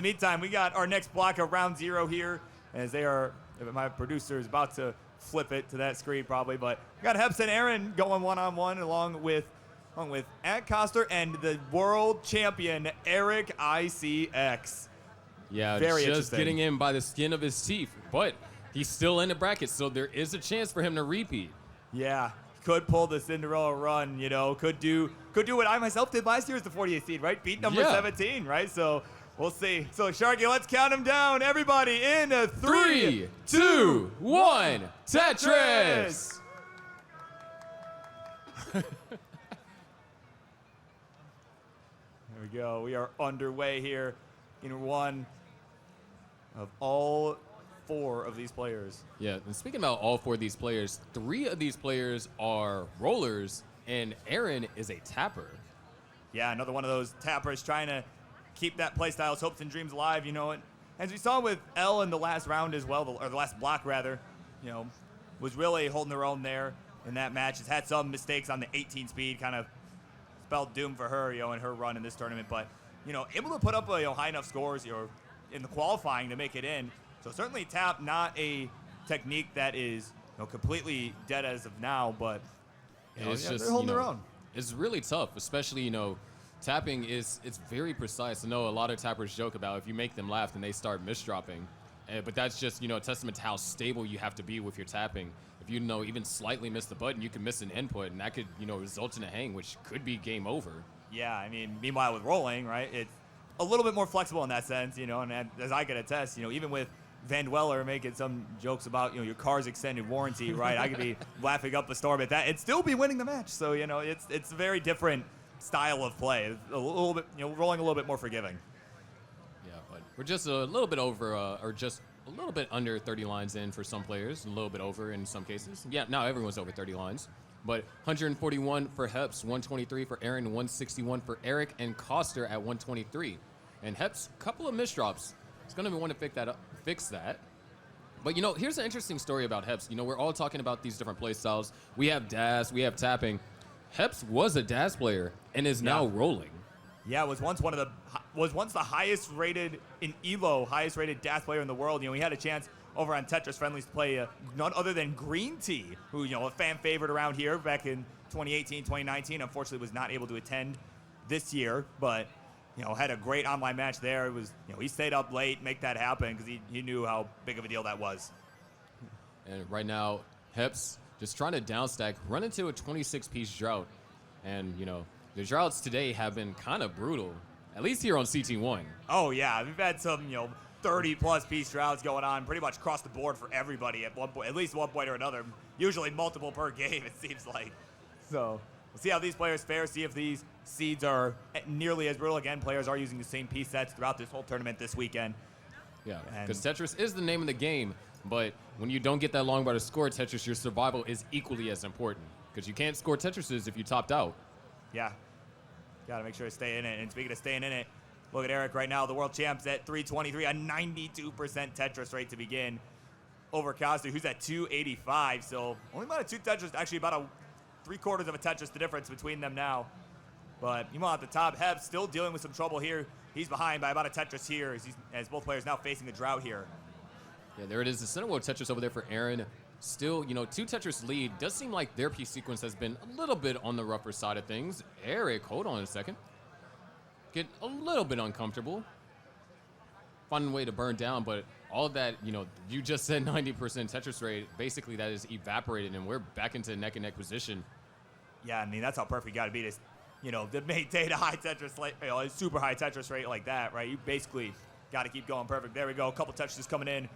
the meantime, we got our next block of round 0 here, as they are, my producer is about to flip it to that screen probably, but we got Heps and Aaron going one-on-one along with Koster and the World Champion EricICX. Yeah, Very just getting in by the skin of his teeth, but he's still in the bracket, so there is a chance for him to repeat. Yeah, could pull the Cinderella run, you know, could do what I myself did last year as the 48th seed, right? Beat number 17, right? So we'll see. So Sharky, let's count them down. Everybody in a 3, 2, 1, Tetris! There we go. We are underway here in one of all 4 of these players. Yeah, and speaking about all 4 of these players, 3 of these players are rollers, and Aaron is a tapper. Yeah, another one of those tappers trying to keep that playstyle's hopes and dreams alive, you know. And as we saw with L in the last round as well, or the last block rather, you know, was really holding their own there in that match. Has had some mistakes on the 18 speed, kind of spelled doom for her, you know, in her run in this tournament. But, you know, able to put up, you know, high enough scores, you know, in the qualifying to make it in. So certainly tap, not a technique that is, you know, completely dead as of now, but you know, it's just, they're holding you know, their own. It's really tough, especially, you know, tapping it's very precise. I know a lot of tappers joke about if you make them laugh, then they start misdropping. But that's just, you know, a testament to how stable you have to be with your tapping. If you know, even slightly miss the button, you can miss an input, and that could, you know, result in a hang, which could be game over. Yeah, I mean, meanwhile with rolling, right, it's a little bit more flexible in that sense, you know, and as I can attest, you know, even with Van Dweller making some jokes about, you know, your car's extended warranty, right, I could be laughing up a storm at that and still be winning the match. So, you know, it's a very different style of play. It's a little bit, you know, rolling a little bit more forgiving. Yeah, but we're just a little bit over, or just a little bit under 30 lines in for some players, a little bit over in some cases. Yeah, now everyone's over 30 lines. But 141 for Heps, 123 for Aaron, 161 for Eric, and Koster at 123. And Heps, couple of misdrops. He's going to want to fix that. But, you know, here's an interesting story about Heps. You know, we're all talking about these different play styles. We have DAS, we have tapping. Heps was a DAS player and is now rolling. Yeah, was once the highest rated in ELO, highest rated DAS player in the world. You know, he had a chance over on Tetris Friendlies to play none other than Green Tea, who, you know, a fan favorite around here back in 2018, 2019. Unfortunately, was not able to attend this year, but, you know, had a great online match there. It was, you know, he stayed up late, make that happen, because he knew how big of a deal that was. And right now, Heps just trying to downstack, run into a 26-piece drought. And, you know, the droughts today have been kind of brutal, at least here on CT1. Oh, yeah. We've had some, you know, 30-plus piece droughts going on pretty much across the board for everybody at one point, at least one point or another. Usually multiple per game, it seems like. So we'll see how these players fare, see if these seeds are nearly as brutal. Again, players are using the same piece sets throughout this whole tournament this weekend. Yeah, because Tetris is the name of the game, but when you don't get that long bar to score Tetris, your survival is equally as important, because you can't score Tetrises if you topped out. Yeah, got to make sure to stay in it. And speaking of staying in it, look at Eric right now, the world champ's at 323, a 92% Tetris rate to begin over Koster, who's at 285. So only about a 2 Tetris, actually about a 3/4 of a Tetris the difference between them now. But meanwhile at the top, Heb still dealing with some trouble here. He's behind by about a Tetris here as both players now facing the drought here. Yeah, there it is, the center world Tetris over there for Aaron. Still, you know, 2 Tetris lead. Does seem like their piece sequence has been a little bit on the rougher side of things. Eric, hold on a second. Get a little bit uncomfortable. Fun way to burn down, but all of that, you know, you just said 90% Tetris rate. Basically, that is evaporated, and we're back into neck-and-neck position. Yeah, I mean, that's how perfect you got to be to, you know, to maintain a high Tetris, you know, a super high Tetris rate like that, right? You basically got to keep going perfect. There we go. A couple Tetrises coming in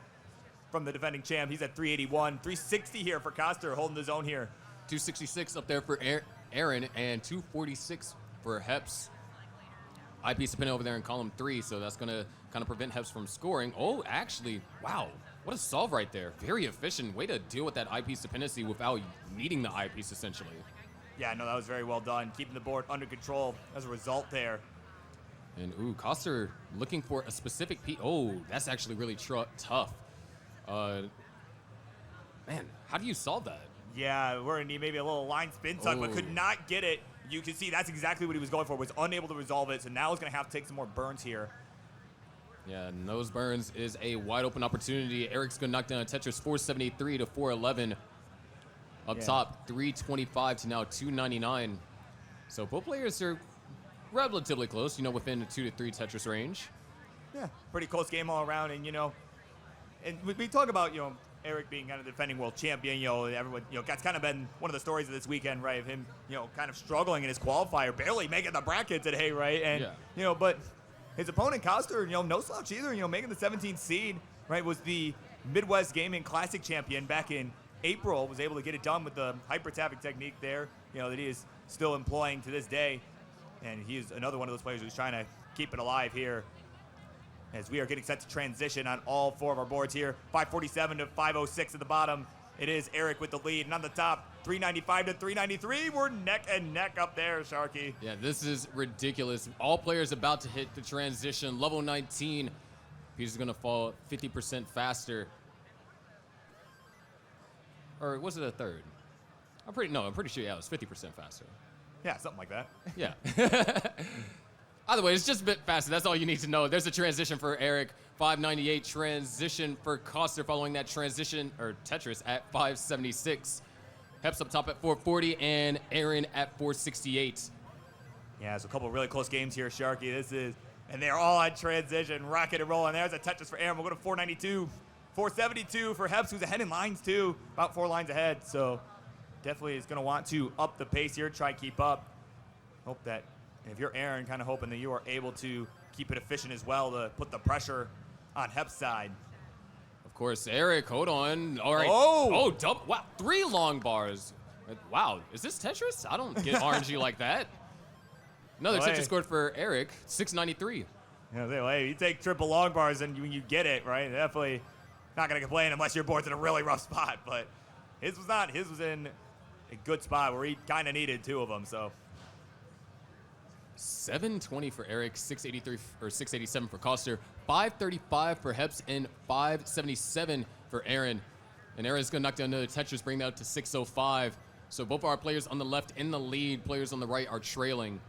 from the defending champ. He's at 381. 360 here for Koster, holding his own here. 266 up there for Aaron, and 246 for Heps. Eyepiece to pin over there in column 3, so that's going to kind of prevent Heps from scoring. Oh, actually, wow. What a solve right there. Very efficient way to deal with that eyepiece dependency without needing the eyepiece, essentially. Yeah, no, that was very well done. Keeping the board under control as a result there. And, ooh, Koster looking for a specific piece. Oh, that's actually really tough. Man, how do you solve that? Yeah, we're going to need maybe a little line spin tuck, but could not get it. You can see that's exactly what he was going for, was unable to resolve it, so now he's going to have to take some more burns here. Yeah, and those burns is a wide open opportunity. Eric's going to knock down a Tetris 473 to 411. Up top, 325 to now 299. So both players are relatively close, within the 2 to 3 Tetris range. Yeah, pretty close game all around. And, and we talk about, Eric being kind of the defending world champion, everyone, that's kind of been one of the stories of this weekend, right? Of him, kind of struggling in his qualifier, barely making the bracket today, right? And, but his opponent, Koster, no slouch either, making the 17th seed, right? Was the Midwest Gaming Classic champion back in April, was able to get it done with the hyper tapping technique there, that he is still employing to this day. And he's another one of those players who's trying to keep it alive here as we are getting set to transition on all 4 of our boards here. 547 to 506 at the bottom. It is Eric with the lead. And on the top, 395 to 393. We're neck and neck up there, Sharky. Yeah, this is ridiculous. All players about to hit the transition. Level 19. He's going to fall 50% faster. Or was it a third? I'm pretty sure, it was 50% faster. Yeah, something like that. Yeah. Either way, it's just a bit faster. That's all you need to know. There's a transition for Eric, 598. Transition for Koster following that transition, or Tetris, at 576. Heps up top at 440, and Aaron at 468. Yeah, it's a couple really close games here, Sharky. And they're all on transition, rocket and rolling. There's a Tetris for Aaron. We'll go to 492. 472 for Heps, who's ahead in lines too, about 4 lines ahead. So definitely is going to want to up the pace here, try to keep up. Hope that, and if you're Aaron, kind of hoping that you are able to keep it efficient as well to put the pressure on Heps' side. Of course, Eric, hold on. All right. Wow, 3 long bars. Wow, is this Tetris? I don't get RNG like that. Another Tetris scored for Eric, 693. Hey, you take triple long bars and you get it, right? Definitely not going to complain unless your board's in a really rough spot, but his was not. His was in a good spot where he kind of needed 2 of them, so. 720 for Eric, 683 or 687 for Koster, 535 for Heps, and 577 for Aaron. And Aaron's going to knock down another Tetris, bring that up to 605. So both our players on the left in the lead, players on the right are trailing.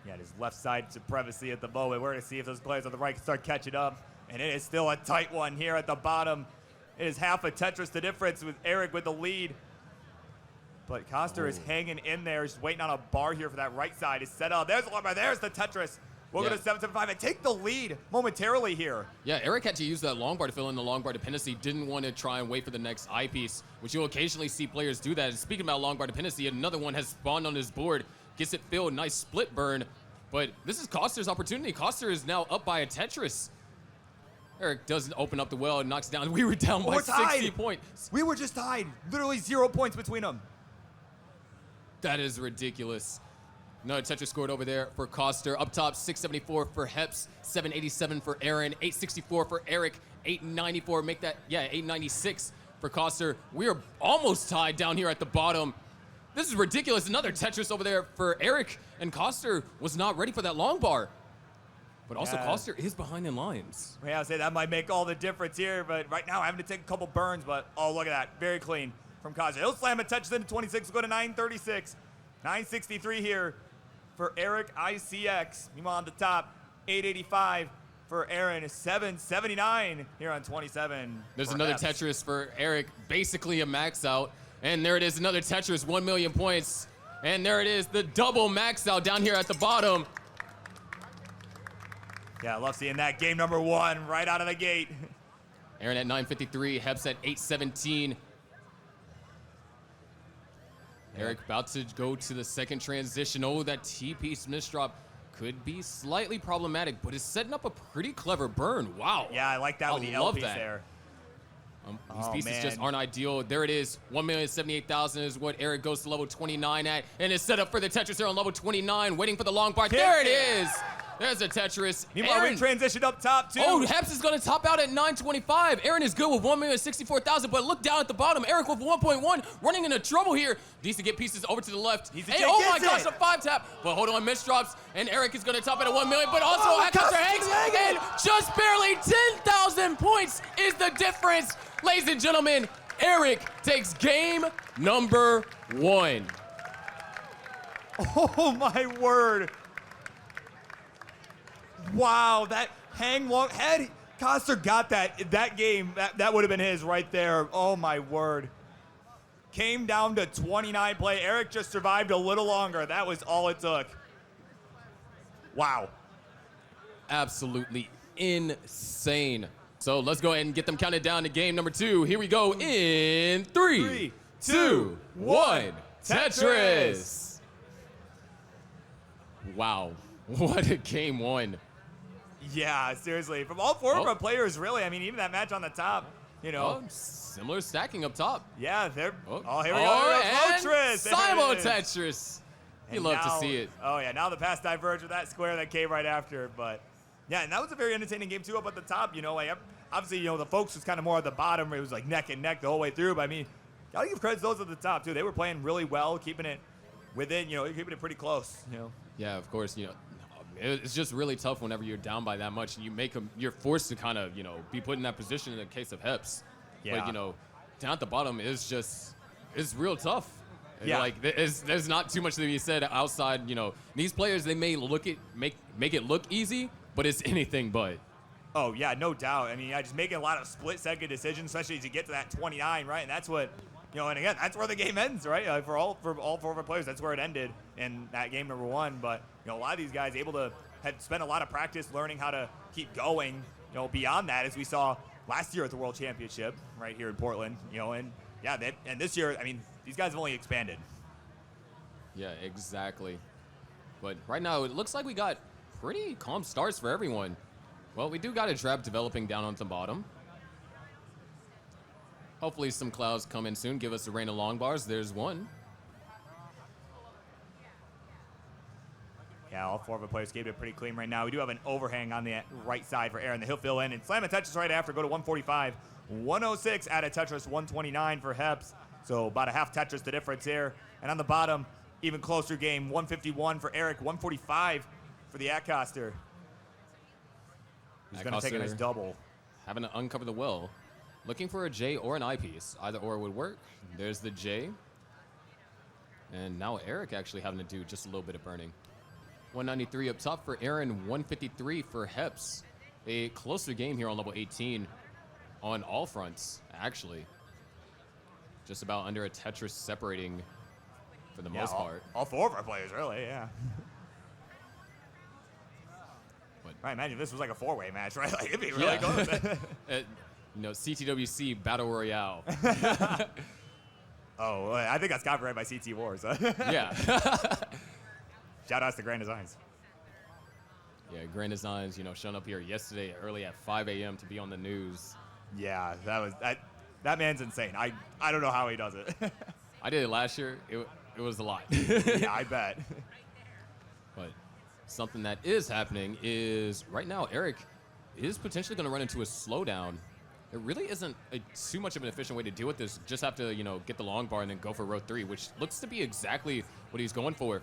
Yeah, his left side supremacy at the moment. We're going to see if those players on the right can start catching up. And it is still a tight one here at the bottom. It is half a Tetris the difference with Eric with the lead. But Koster is hanging in there, just waiting on a bar here for that right side. Is set up. There's the long bar. There's the Tetris. We'll go to 775 and take the lead momentarily here. Yeah, Eric had to use that long bar to fill in the long bar dependency. Didn't want to try and wait for the next eyepiece, which you'll occasionally see players do that. And speaking about long bar dependency, another one has spawned on his board. Gets it filled. Nice split burn. But this is Koster's opportunity. Koster is now up by a Tetris. Eric doesn't open up the well and knocks down. We were down by 60 points. We were just tied. Literally 0 points between them. That is ridiculous. Another Tetris scored over there for Koster. Up top, 674 for Heps, 787 for Aaron, 864 for Eric, 894. Make that, 896 for Koster. We are almost tied down here at the bottom. This is ridiculous. Another Tetris over there for Eric, and Koster was not ready for that long bar. But also, Koster is behind in lines. Yeah, I'll say that might make all the difference here, but right now I'm having to take a couple burns, but oh, look at that. Very clean from Koster. He'll slam a Tetris into 26. We'll go to 936. 963 here for EricICX. Meanwhile, on the top, 885 for Aaron. 779 here on 27. There's another Tetris for Eric, basically a max out. And there it is, another Tetris, 1 million points. And there it is, the double max out down here at the bottom. Yeah, I love seeing that. Game number 1 right out of the gate. Aaron at 953, Heps at 817. Eric about to go to the second transition. Oh, that T-piece misdrop could be slightly problematic, but it's setting up a pretty clever burn. Wow. Yeah, I like that with the L piece there. These pieces just aren't ideal. There it is. 1,078,000 is what Eric goes to level 29 at. And it's set up for the Tetris here on level 29, waiting for the long bar. There it is. There's a Tetris. Meanwhile, we transitioned up top, too. Oh, Heps is going to top out at 925. Aaron is good with 1,064,000, but look down at the bottom. Eric with 1.1, running into trouble here. Needs to get pieces over to the left. Hey, oh my gosh, a 5-tap. But hold on, misdrops. And Eric is going to top at a 1 million, but also Koster hangs. And just barely 10,000 points is the difference. Ladies and gentlemen, Eric takes game number 1. Oh, my word. Wow, that hang long head. Koster got that game. That would have been his right there. Oh my word. Came down to 29 play. Eric just survived a little longer. That was all it took. Wow. Absolutely insane. So let's go ahead and get them counted down to game number 2. Here we go in 3, 2, 1. Tetris. Wow. What a game 1. Yeah, seriously. From all 4 of our players, really. I mean, even that match on the top, you know. Similar stacking up top. Yeah, they're. Oh, here we go. And Tetris. Simul Tetris. You love to see it. Oh, yeah. Now the paths diverge with that square that came right after. But, yeah, and that was a very entertaining game, too, up at the top. You know, like, obviously, you know, the folks was kind of more at the bottom. It was like neck and neck the whole way through. But, I mean, got to give credit to those at the top, too. They were playing really well, keeping it within, you know, keeping it pretty close, you know. Yeah, of course, you know. It's just really tough whenever you're down by that much and you're forced to kind of, you know, be put in that position in the case of Heps. Yeah. But, you know, down at the bottom is it's real tough. Yeah. Like, there's not too much to be said outside, you know. These players, they may make it look easy, but it's anything but. Oh, yeah, no doubt. I mean, just making a lot of split-second decisions, especially as you get to that 29, right? And that's what, you know, and again, that's where the game ends, right? For all 4 of our players, that's where it ended in that game number 1. But, you know, a lot of these guys able to have spent a lot of practice learning how to keep going, you know, beyond that, as we saw last year at the World Championship right here in Portland, you know, and yeah, and this year, I mean, these guys have only expanded. Yeah, exactly. But right now, it looks like we got pretty calm starts for everyone. Well, we do got a trap developing down on the bottom. Hopefully some clouds come in soon, give us a rain of long bars. There's one. Yeah, all 4 of the players keep it pretty clean right now. We do have an overhang on the right side for Aaron. He'll fill in and slam a Tetris right after. Go to 145. 106 out of Tetris. 129 for Heps. So about a half Tetris the difference here. And on the bottom, even closer game. 151 for Eric. 145 for the Koster. He's going to take a nice double. Having to uncover the well. Looking for a J or an I piece. Either or would work. There's the J. And now Eric actually having to do just a little bit of burning. 193 up top for Aaron, 153 for Heps. A closer game here on level 18 on all fronts, actually. Just about under a Tetris separating for the most part. All 4 of our players, really, yeah. But, right, imagine if this was like a 4-way match, right? Like, it'd be really close. You know, CTWC Battle Royale. Oh, I think that's copyrighted by CT Wars. Yeah. Shout outs to Grand Designs. Yeah, Grand Designs, you know, showing up here yesterday early at 5 a.m. to be on the news. Yeah, that man's insane. I don't know how he does it. I did it last year. It was a lot. Yeah, I bet. But something that is happening is right now Eric is potentially going to run into a slowdown. There really isn't too much of an efficient way to deal with this. Just have to, you know, get the long bar and then go for row 3, which looks to be exactly what he's going for.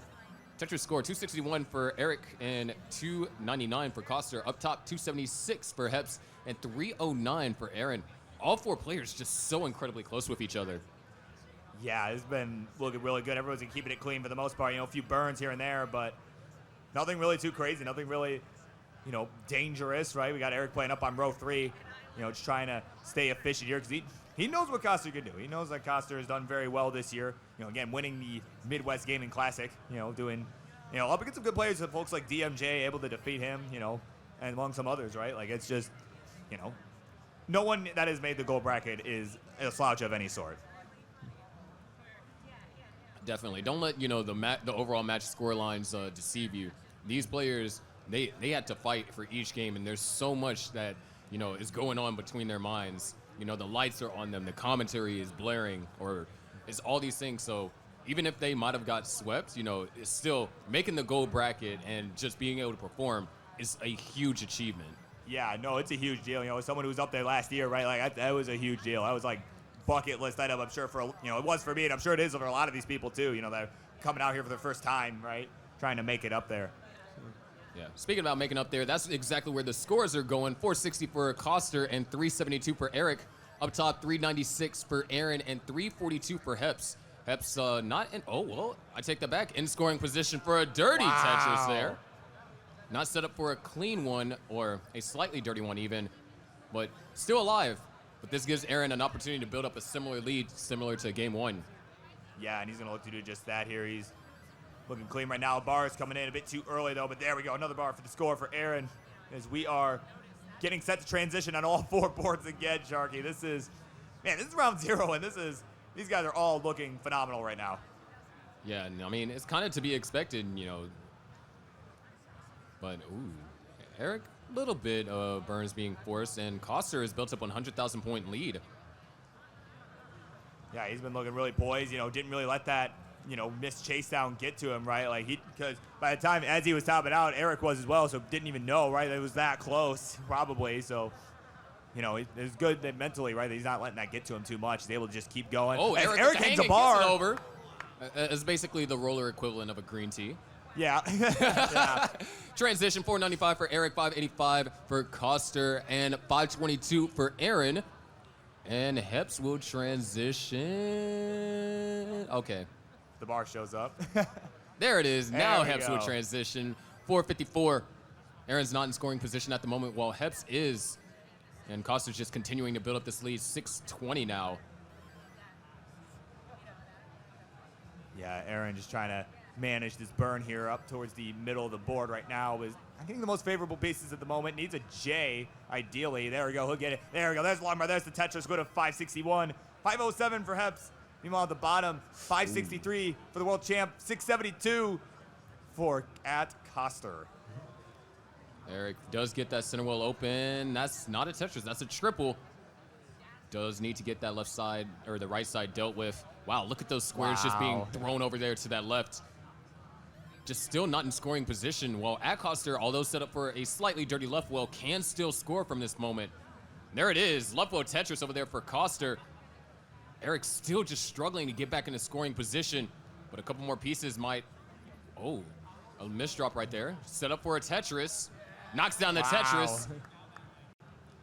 Tetris score 261 for Eric and 299 for Koster. Up top, 276 for Heps and 309 for Aaron. All 4 players just so incredibly close with each other. Yeah, it's been looking really good. Everyone's been keeping it clean for the most part. You know, a few burns here and there, but nothing really too crazy. Nothing really, you know, dangerous, right? We got Eric playing up on row 3, you know, just trying to stay efficient here because he knows what Koster can do. He knows that Koster has done very well this year. You know, again, winning the Midwest Gaming Classic, you know, doing, you know, up against some good players, folks like DMJ able to defeat him, you know, and among some others, right? Like, it's just, you know, no one that has made the gold bracket is a slouch of any sort. Definitely. Don't let, you know, the overall match score lines deceive you. These players, they had to fight for each game, and there's so much that, you know, is going on between their minds. You know, the lights are on them, the commentary is blaring, or it's all these things. So even if they might have got swept, you know, it's still making the gold bracket and just being able to perform is a huge achievement. Yeah, no, it's a huge deal. You know, as someone who was up there last year, right, like that was a huge deal. I was like bucket list item, I'm sure, for, you know, it was for me, and I'm sure it is for a lot of these people too, you know, that are coming out here for the first time, right, trying to make it up there. Yeah, speaking about making up there, that's exactly where the scores are going. 460 for Koster and 372 for Eric. Up top, 396 for Aaron and 342 for Heps. Heps not in, oh, well, I take that back. In scoring position for a dirty Tetris there. Not set up for a clean one or a slightly dirty one even, but still alive. But this gives Aaron an opportunity to build up a similar lead, similar to game 1. Yeah, and he's going to look to do just that here. He's looking clean right now. Bar is coming in a bit too early, though, but there we go. Another bar for the score for Aaron as we are getting set to transition on all 4 boards again, Sharky. This is round 0, and these guys are all looking phenomenal right now. Yeah, and I mean, it's kind of to be expected, you know. But, ooh, Eric, a little bit of burns being forced, and Koster has built up a 100,000 point lead. Yeah, he's been looking really poised, you know, didn't really let that, you know, missed chase down get to him, right? Like, because by the time, as he was topping out, Eric was as well, so didn't even know, right? It was that close, probably, so, you know, it was good that mentally, right, that he's not letting that get to him too much. He's able to just keep going. Oh, Eric hangs a bar. Over. It's basically the roller equivalent of a green tea. Yeah. Yeah. Transition, 495 for Eric, 585 for Koster, and 522 for Aaron. And Heps will transition. Okay. The bar shows up. There it is. Now There we Heps will go. transition. 454. Aaron's not in scoring position at the moment, while Heps is. And Koster's just continuing to build up this lead. 620 now. Yeah, Aaron just trying to manage this burn here up towards the middle of the board right now. Is not getting the most favorable pieces at the moment. Needs a J, ideally. There we go. He'll get it. There we go. There's the long bar. There's the Tetris. Go to 561. 507 for Heps. Meanwhile, at the bottom, 563 for the world champ. 672 for at Koster. Eric does get that center wheel open. That's not a Tetris. That's a triple. Does need to get that left side or the right side dealt with. Wow, look at those squares just being thrown over there to that left. Just still not in scoring position. While at Koster, although set up for a slightly dirty left wheel, can still score from this moment. There it is. Left wheel Tetris over there for Koster. Eric still just struggling to get back into scoring position, but a couple more pieces might. Oh, a misdrop right there. Set up for a Tetris. Knocks down the Tetris.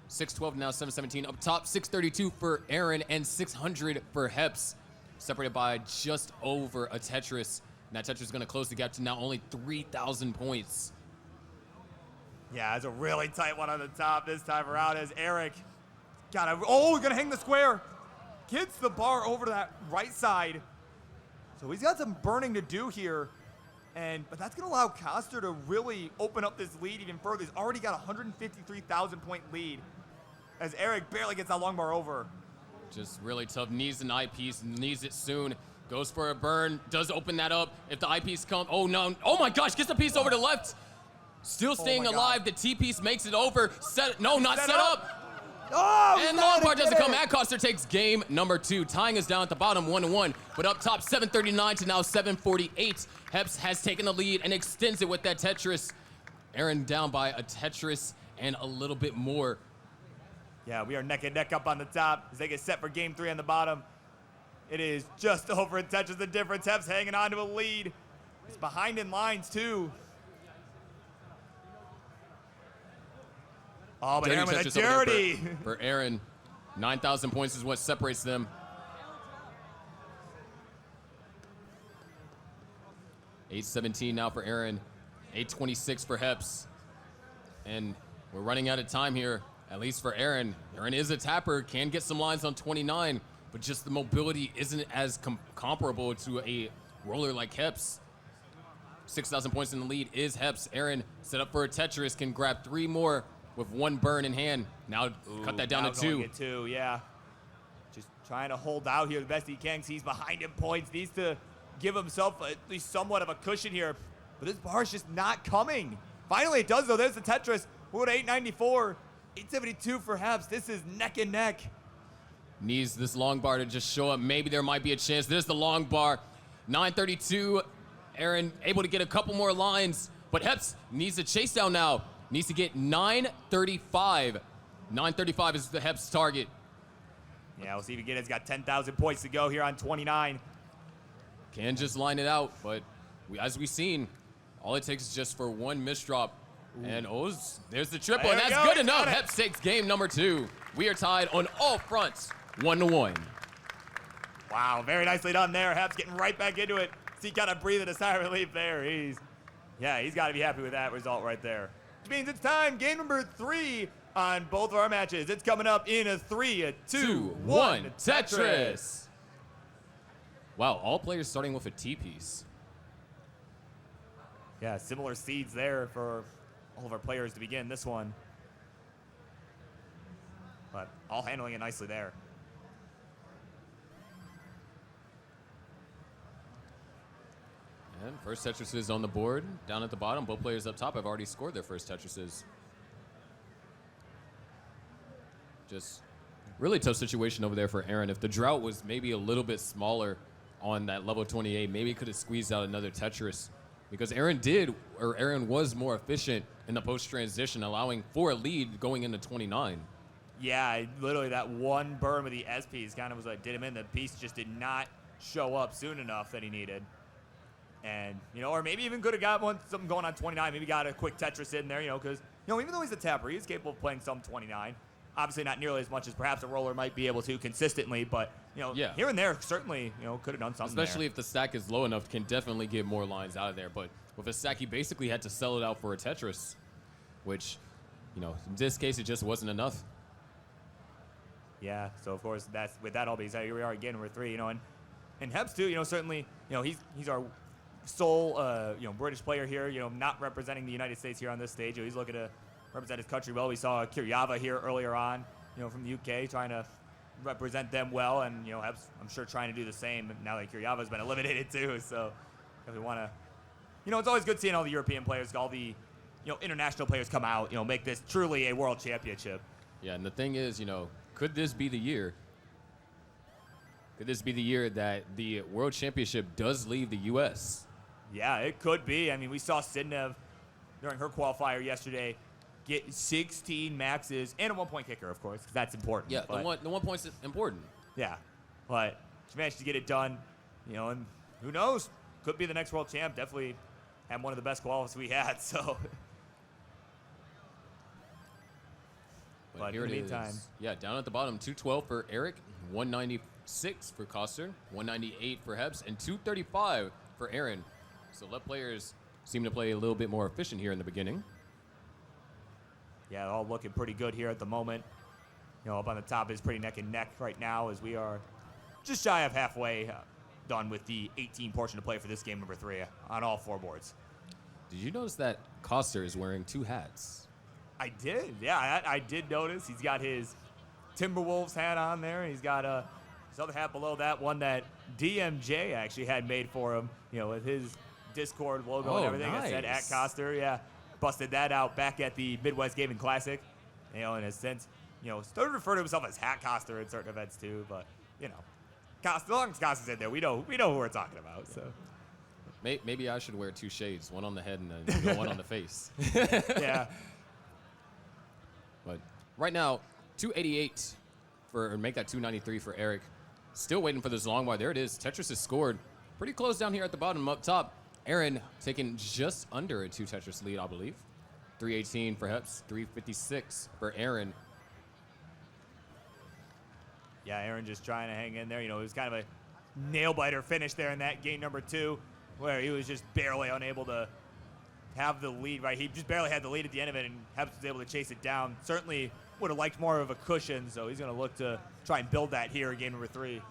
612 now, 717 up top. 632 for Aaron and 600 for Heps. Separated by just over a Tetris. And that Tetris is going to close the gap to now only 3,000 points. Yeah, it's a really tight one on the top this time around as Eric we're gonna hang the square. Gets the bar over to that right side. So he's got some burning to do here. But that's gonna allow Koster to really open up this lead even further. He's already got a 153,000 point lead as Eric barely gets that long bar over. Just really tough. Needs an eyepiece. Needs it soon. Goes for a burn. Does open that up. If the eyepiece comes. Oh, no. Oh, my gosh. Gets the piece over to left. Still staying alive. The T-piece makes it over. Not set up. Oh, and long bar doesn't come. At Koster takes game number 2. Tying us down at the bottom 1-1. But up top 739 to now 748. Heps has taken the lead and extends it with that Tetris. Aaron down by a Tetris and a little bit more. Yeah, we are neck and neck up on the top as they get set for game 3 on the bottom. It is just over a Tetris the difference. Heps hanging on to a lead. It's behind in lines too. Oh, but Aaron with a dirty. For Aaron, 9,000 points is what separates them. 817 now for Aaron. 826 for Heps. And we're running out of time here. At least for Aaron. Aaron is a tapper, can get some lines on 29, but just the mobility isn't as comparable to a roller like Heps. 6,000 points in the lead is Heps. Aaron set up for a Tetris, can grab 3 more with 1 burn in hand. Now cut that down to 2. Get 2, yeah. Just trying to hold out here the best he can. He's behind in points. Needs to give himself at least somewhat of a cushion here. But this bar is just not coming. Finally it does though. There's the Tetris. We're at 894. 872 for Heps. This is neck and neck. Needs this long bar to just show up. Maybe there might be a chance. There's the long bar. 932. Aaron able to get a couple more lines, but Heps needs a chase down now. Needs to get 935. 935 is the Heps target. Yeah, we'll see if he gets got 10,000 points to go here on 29. Can just line it out, but as we've seen, all it takes is just for 1 misdrop. And there's the triple, and that's good enough. Heps takes game number 2. We are tied on all fronts, 1-1. Wow, very nicely done there. Heps getting right back into it. See, got to breathe a sigh of relief there. He's Yeah, he's got to be happy with that result right there. Which means it's time. Game number 3 on both of our matches. It's coming up in a 3, 2, 1 Tetris. Wow, all players starting with a T-piece. Yeah, similar seeds there for all of our players to begin this one. But all handling it nicely there. And first Tetrises on the board. Down at the bottom, both players up top have already scored their first Tetrises. Just really tough situation over there for Aaron. If the drought was maybe a little bit smaller on that level 28, maybe he could have squeezed out another Tetris. Because Aaron was more efficient in the post-transition, allowing for a lead going into 29. Yeah, literally that one berm of the SPs kind of was like, did him in. The piece just did not show up soon enough that he needed. And, or maybe even could have got something going on 29. Maybe got a quick Tetris in there, because, even though he's a tapper, he's capable of playing some 29. Obviously not nearly as much as perhaps a roller might be able to consistently, but, here and there certainly, could have done something Especially if the stack is low enough, can definitely get more lines out of there. But with a stack, he basically had to sell it out for a Tetris, which, in this case, it just wasn't enough. Yeah, so of course, with that all being said, here we are again, we're 3, and Heps too, certainly, he's our sole, British player here, not representing the United States here on this stage. He's looking to represent his country well. We saw Kiryava here earlier on, from the UK, trying to represent them well, and, Heps, I'm sure, trying to do the same now that Kiryava's been eliminated too, so if we want to, it's always good seeing all the European players, all the, international players come out, make this truly a world championship. Yeah, and the thing is, could this be the year? Could this be the year that the World Championship does leave the U.S.? Yeah, it could be. I mean, we saw Sidnev during her qualifier yesterday get 16 maxes and a 1-point kicker, of course, because that's important. Yeah, the 1 point's important. Yeah, but she managed to get it done, and who knows? Could be the next world champ. Definitely had one of the best qualifiers we had, so. But here in the meantime. Yeah, down at the bottom, 212 for Eric, 196 for Koster, 198 for Heps, and 235 for Aaron. So left players seem to play a little bit more efficient here in the beginning. Yeah, all looking pretty good here at the moment. Up on the top is pretty neck and neck right now as we are just shy of halfway done with the 18 portion to play for this game number 3 on all 4 boards. Did you notice that Koster is wearing 2 hats? I did, yeah, I did notice. He's got his Timberwolves hat on there. He's got his other hat below that, one that DMJ actually had made for him, with his Discord logo and everything. Nice. That said at Koster, yeah. Busted that out back at the Midwest Gaming Classic. And has since, started to refer to himself as Hat Koster in certain events too. But, as long as Koster's in there, we know who we're talking about. So maybe I should wear 2 shades, one on the head and then one on the face. Yeah. But right now, 288 or make that 293 for Eric. Still waiting for this long bar. There it is. Tetris has scored. Pretty close down here at the bottom. Up top, Aaron taking just under a 2 Tetris lead, I believe. 318 for Heps, 356 for Aaron. Yeah, Aaron just trying to hang in there. It was kind of a nail-biter finish there in that game number 2, where he was just barely unable to have the lead, right? He just barely had the lead at the end of it, and Heps was able to chase it down. Certainly would have liked more of a cushion, so he's going to look to try and build that here in game number 3.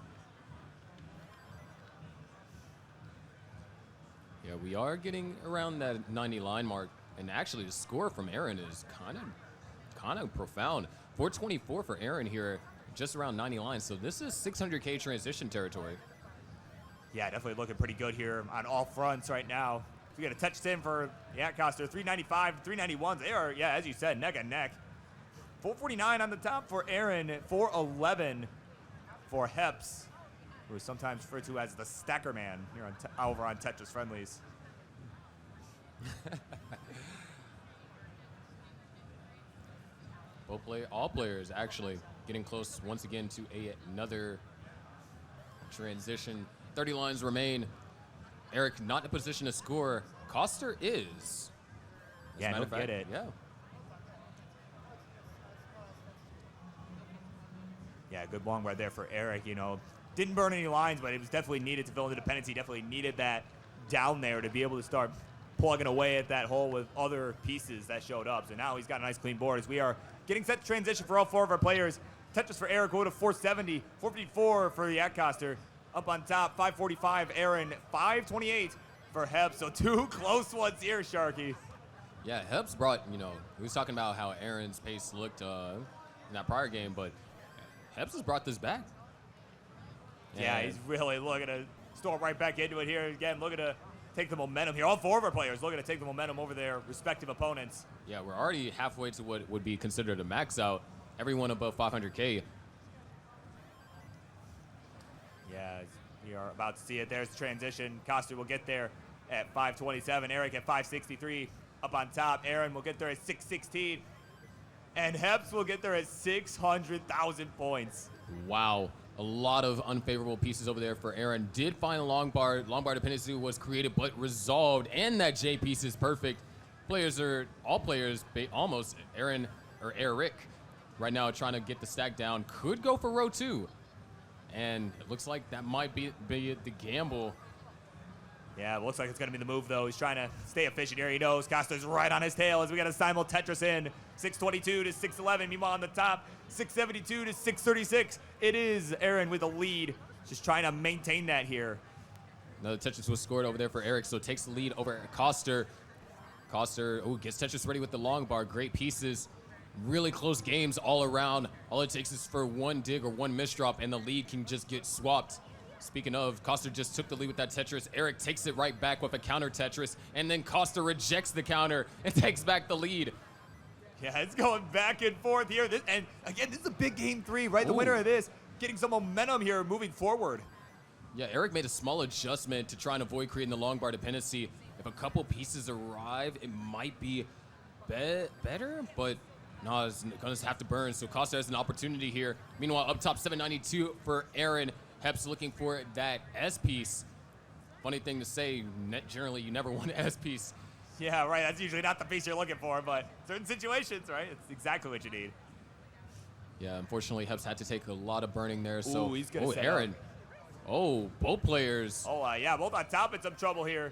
Yeah, we are getting around that 90 line mark, and actually the score from Aaron is kind of profound. 424 for Aaron here, just around 90 lines. So this is 600K transition territory. Yeah, definitely looking pretty good here on all fronts right now. We got a touch in for Koster, 395, 391s. They are, yeah, as you said, neck and neck. 449 on the top for Aaron, 411 for Heps, who is sometimes referred to as the Stacker Man here over on Tetris Friendlies. All players actually getting close once again to another transition. 30 lines remain. Eric not in a position to score. Koster is. Yeah, don't get it. Yeah. Yeah, good long right there for Eric. Didn't burn any lines, but it was definitely needed to fill in the dependency. Definitely needed that down there to be able to start plugging away at that hole with other pieces that showed up. So now he's got a nice clean board as we are getting set to transition for all 4 of our players. Tetris for Eric, go to 470, 454 for the Koster. Up on top, 545, Aaron, 528 for Hep. So 2 close ones here, Sharky. Yeah, Hep's brought, he was talking about how Aaron's pace looked in that prior game, but Hep's has brought this back. Yeah, he's really looking to storm right back into it here. Again, looking to take the momentum here. All 4 of our players looking to take the momentum over their respective opponents. Yeah, we're already halfway to what would be considered a max out. Everyone above 500K. Yeah, we are about to see it. There's the transition. Koster will get there at 527. Eric at 563. Up on top, Aaron will get there at 616. And Heps will get there at 600,000 points. Wow. A lot of unfavorable pieces over there for Aaron. Did find a long bar. Long bar dependency was created but resolved. And that J piece is perfect. All players, almost Aaron or Eric, right now trying to get the stack down. Could go for row 2. And it looks like that might be the gamble. Yeah, it looks like it's going to be the move, though. He's trying to stay efficient here. He knows Koster's right on his tail as we got a simul Tetris in. 622 to 611. Meanwhile, on the top, 672 to 636. It is Aaron with a lead. Just trying to maintain that here. Another Tetris was scored over there for Eric, so takes the lead over Koster. Koster gets Tetris ready with the long bar. Great pieces. Really close games all around. All it takes is for 1 dig or 1 misdrop, and the lead can just get swapped. Speaking of, Koster just took the lead with that Tetris. Eric takes it right back with a counter Tetris, and then Koster rejects the counter and takes back the lead. Yeah, it's going back and forth here. And again, this is a big game 3, right? The winner of this, getting some momentum here moving forward. Yeah, Eric made a small adjustment to try and avoid creating the long bar dependency. If a couple pieces arrive, it might be better, but no, it's going to have to burn. So Koster has an opportunity here. Meanwhile, up top, 792 for Aaron. Heps looking for that S piece. Funny thing to say, generally you never want an S piece. Yeah, right. That's usually not the piece you're looking for, but certain situations, right? It's exactly what you need. Yeah, unfortunately, Heps had to take a lot of burning there. So, he's gonna set Aaron. up. Both players. Yeah, both on top in some trouble here.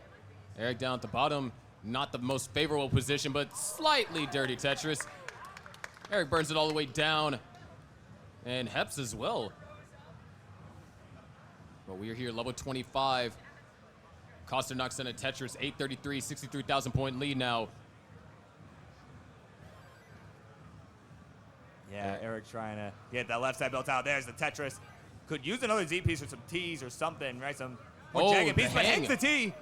Eric down at the bottom. Not the most favorable position, but slightly dirty Tetris. Eric burns it all the way down. And Heps as well. But we are here, level 25. Koster knocks in a Tetris, 833, 63,000 point lead now. Yeah, Eric trying to get that left side built out. There's the Tetris. Could use another Z piece or some T's or something, right? Some more jagged piece, but hangs the T.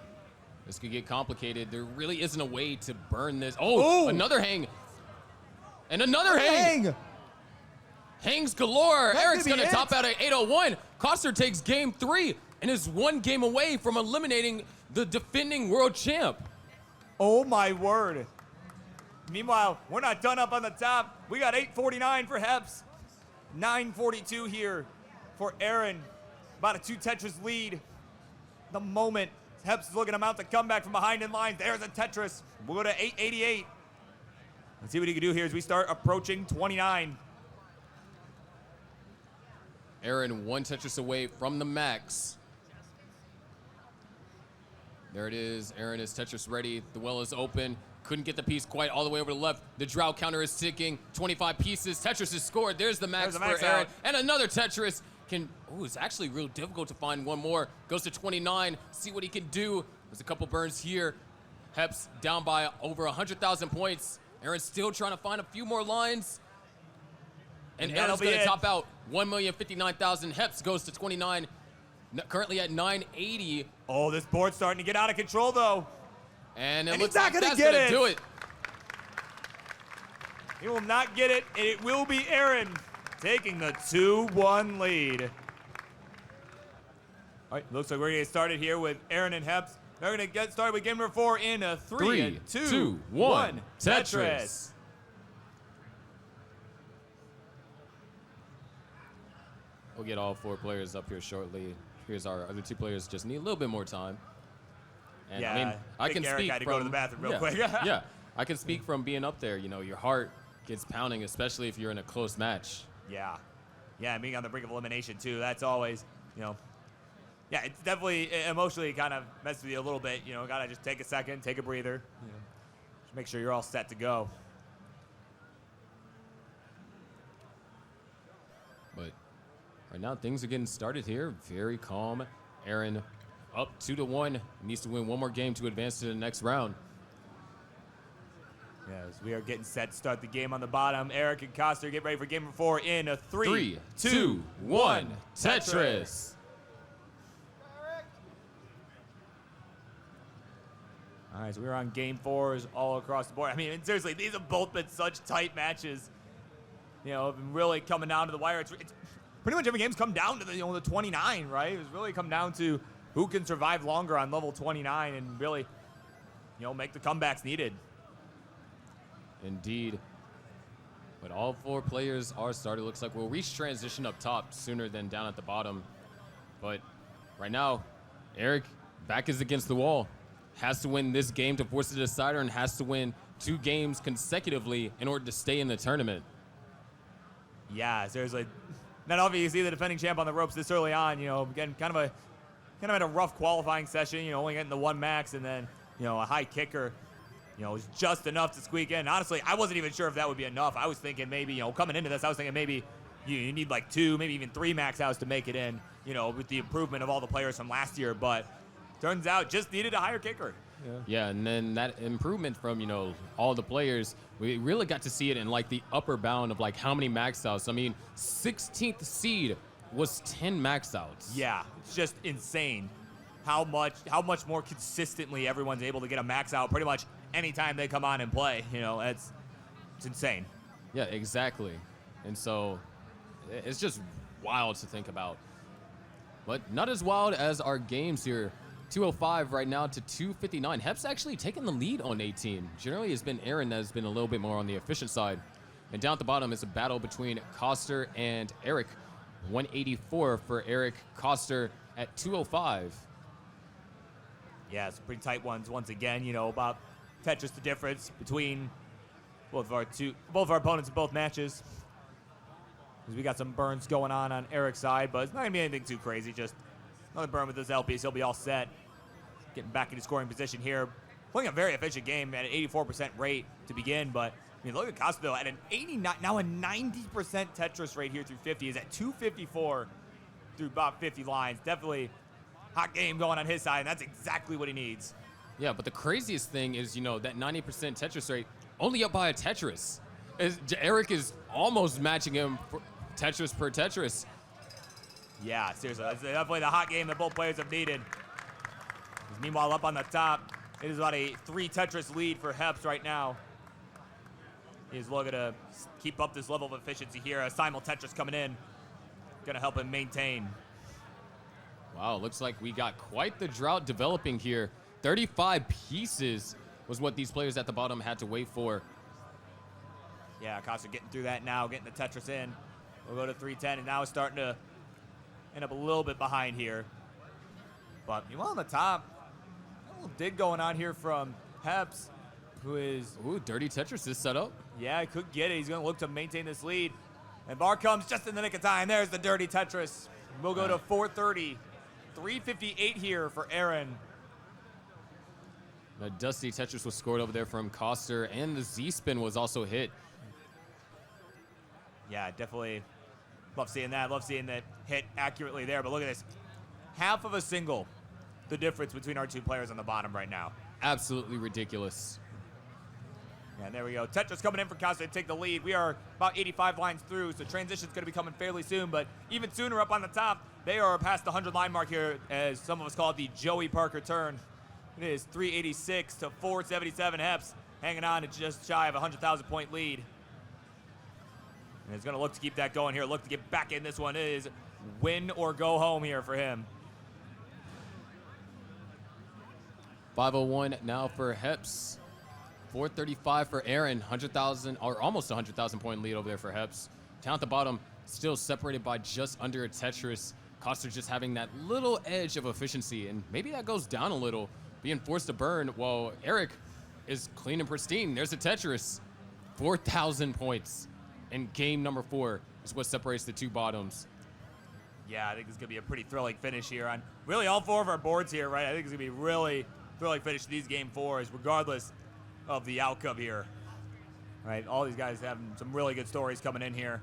This could get complicated. There really isn't a way to burn this. Another hang. And another hang. Hangs galore. Eric's going to top out at 801. Koster takes game 3 and is 1 game away from eliminating the defending world champ. Oh, my word. Meanwhile, we're not done up on the top. We got 849 for Heps. 942 here for Aaron. About a 2 Tetris lead. The moment Heps is looking to mount a comeback from behind in line. There's a Tetris. We'll go to 888. Let's see what he can do here as we start approaching 29. Aaron 1 Tetris away from the max. There it is. Aaron is Tetris ready. The well is open. Couldn't get the piece quite all the way over to the left. The drought counter is ticking. 25 pieces. Tetris is scored. There's the max for Aaron. And another Tetris. It's actually real difficult to find one more. Goes to 29. See what he can do. There's a couple burns here. Heps down by over 100,000 points. Aaron's still trying to find a few more lines. And Aaron's going to top out 1,059,000. Heps goes to 29. Currently at 980. Oh, this board's starting to get out of control, though. And it looks like that's going to do it. He will not get it, and it will be Aaron taking the 2-1 lead. All right, looks like we're going to get started here with Aaron and Heps. They're going to get started with game number 4 in a 3, 2, 1 Tetris. We'll get all 4 players up here shortly. Here's our other 2 players. Just need a little bit more time. And yeah, I mean, I can Eric speak had to from go to the bathroom real quick. Yeah, I can speak from being up there. You know, your heart gets pounding, especially if you're in a close match. Yeah, and being on the brink of elimination too. That's always, Yeah, it's definitely emotionally kind of messes with you a little bit. You know, gotta just take a second, take a breather. You know, just make sure you're all set to go. But right now, things are getting started here. Very calm. Aaron up 2-1. Needs to win one more game to advance to the next round. Yes, we are getting set to start the game on the bottom. Eric and Koster get ready for game number 4 in a 3, 2, 1, Tetris. All right, so we're on game 4s all across the board. I mean, seriously, these have both been such tight matches. You know, really coming down to the wire. It's pretty much every game's come down to the 29, right? It's really come down to who can survive longer on level 29 and really, make the comebacks needed. Indeed. But all 4 players are started. Looks like we'll reach transition up top sooner than down at the bottom. But right now, Eric back is against the wall. Has to win this game to force the decider and has to win 2 games consecutively in order to stay in the tournament. Yeah, seriously. Not obviously the defending champ on the ropes this early on, again, kind of had a rough qualifying session, only getting the 1 max and then, a high kicker. Was just enough to squeak in. Honestly, I wasn't even sure if that would be enough. I was thinking maybe, coming into this, I was thinking maybe you need like 2, maybe even 3 max outs to make it in, with the improvement of all the players from last year. But turns out just needed a higher kicker. Yeah, and then that improvement from, all the players, we really got to see it in like the upper bound of like how many max outs. I mean, 16th seed was 10 max outs. Yeah, it's just insane how much more consistently everyone's able to get a max out pretty much anytime they come on and play. It's insane. Yeah, exactly. And so it's just wild to think about. But not as wild as our games here. 205 right now to 259. Hep's actually taking the lead on 18. Generally, it's been Aaron that has been a little bit more on the efficient side. And down at the bottom is a battle between Koster and Eric. 184 for Eric, Koster at 205. Yeah, some pretty tight ones once again. About Tetris the difference between both of our opponents in both matches. Because we got some burns going on Eric's side, but it's not gonna be anything too crazy. Just another burn with this LP, so he'll be all set. Getting back into scoring position here. Playing a very efficient game at an 84% rate to begin, but I mean, look at Costa though, at an 89, now a 90% Tetris rate here through 50. Is at 254 through about 50 lines. Definitely hot game going on his side, and that's exactly what he needs. Yeah, but the craziest thing is, that 90% Tetris rate only up by a Tetris. Eric is almost matching him for Tetris per Tetris. Yeah, seriously, that's definitely the hot game that both players have needed. Meanwhile, up on the top, it is about a 3 Tetris lead for Heps right now. He's looking to keep up this level of efficiency here. A simul Tetris coming in, gonna help him maintain. Wow, looks like we got quite the drought developing here. 35 pieces was what these players at the bottom had to wait for. Yeah, Costa getting through that now, getting the Tetris in. We'll go to 310, and now it's starting to end up a little bit behind here. But meanwhile on the top, a little dig going on here from Heps, who is... Ooh, dirty Tetris is set up. Yeah, he could get it. He's going to look to maintain this lead. And Bar comes just in the nick of time. There's the dirty Tetris. We'll go to 430. 358 here for Aaron. The dusty Tetris was scored over there from Koster, and the Z-spin was also hit. Yeah, definitely love seeing that. Love seeing that hit accurately there. But look at this. Half of a single, the difference between our 2 players on the bottom right now. Absolutely ridiculous. And there we go. Tetris coming in for Costa to take the lead. We are about 85 lines through, so transition's going to be coming fairly soon. But even sooner up on the top, they are past the 100-line mark here, as some of us call it the Joey Parker turn. It is 386 to 477 Heps, hanging on to just shy of a 100,000-point lead. And he's going to look to keep that going here. Look to get back in this one. It is win or go home here for him. 501 now for Heps. 435 for Aaron. 100,000 or almost 100,000 point lead over there for Heps. Down at the bottom, still separated by just under a Tetris. Koster just having that little edge of efficiency, and maybe that goes down a little, being forced to burn while Eric is clean and pristine. There's a Tetris. 4,000 points in game number 4 is what separates the 2 bottoms. Yeah, I think it's going to be a pretty thrilling finish here on really all 4 of our boards here, right? I think it's going to be really thrilling finish to these game 4s, regardless of the outcome here. Right, all these guys have some really good stories coming in here.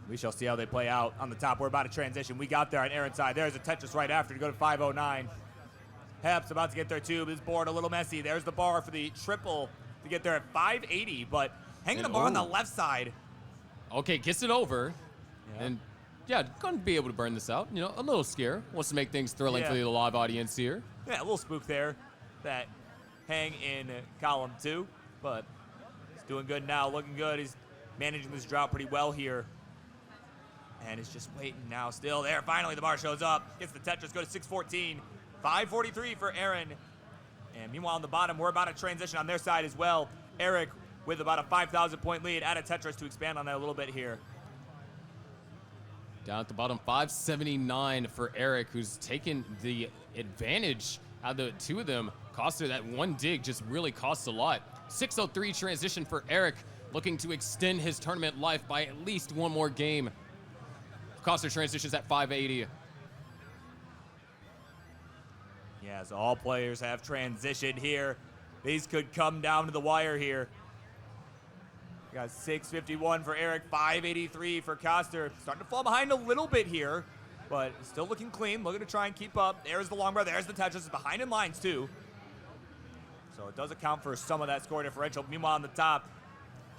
We shall see how they play out on the top. We're about to transition. We got there on Aaron's side. There's a Tetris right after to go to 509. Hep's about to get there too. This board a little messy. There's the bar for the triple to get there at 580, but hanging the bar on the left side. Okay, gets it over. Yeah. And yeah, gonna be able to burn this out. You know, a little scare. Wants to make things thrilling for the live audience here. Yeah, a little spook there. That hang in column 2, but he's doing good now, looking good. He's managing this drought pretty well here. And it's just waiting now, still there. Finally, the bar shows up. Gets the Tetris, go to 614. 543 for Aaron. And meanwhile, on the bottom, we're about to transition on their side as well. Eric with about a 5,000 point lead. Add a Tetris to expand on that a little bit here. Down at the bottom, 579 for Eric, who's taken the advantage out of the 2 of them. Koster, that one dig just really costs a lot. 603 transition for Eric, looking to extend his tournament life by at least 1 more game. Koster transitions at 580. Yeah, so all players have transitioned here. These could come down to the wire here. We got 651 for Eric, 583 for Koster. Starting to fall behind a little bit here, but still looking clean, looking to try and keep up. There's the long bar, there's the Tetris, behind in lines too. So it does account for some of that score differential. Meanwhile, on the top,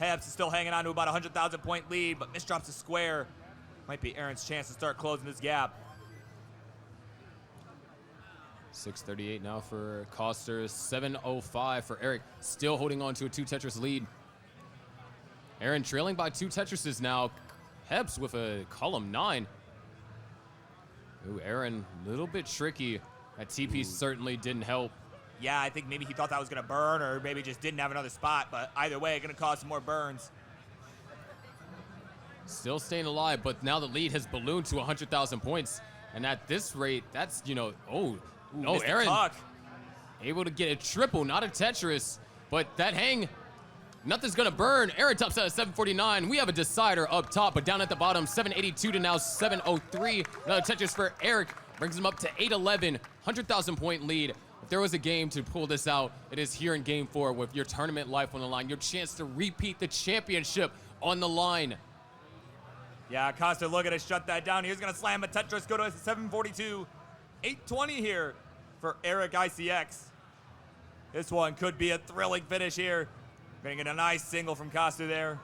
Hebs is still hanging on to about a 100,000 point lead, but misdrops a square. Might be Aaron's chance to start closing this gap. 638 now for Koster, 705 for Eric, still holding on to a 2 Tetris lead. Aaron trailing by 2 Tetrises now. Hebs with a column 9. Ooh, Aaron, a little bit tricky. That TP certainly didn't help. Yeah, I think maybe he thought that was going to burn, or maybe just didn't have another spot, but either way, going to cause some more burns. Still staying alive, but now the lead has ballooned to 100,000 points. And at this rate, that's, you know, Aaron able to get a triple, not a Tetris, but that hang, nothing's gonna burn. Aaron tops out at 749. We have a decider up top, but down at the bottom, 782 to now 703. Another Tetris for Eric, brings him up to 811, 100,000 point lead. If there was a game to pull this out, it is here in game 4 with your tournament life on the line, your chance to repeat the championship on the line. Yeah, Koster looking to shut that down. He's going to slam a Tetris, go to 742. 820 here for EricICX. This one could be a thrilling finish here. Gonna get a nice single from Koster there.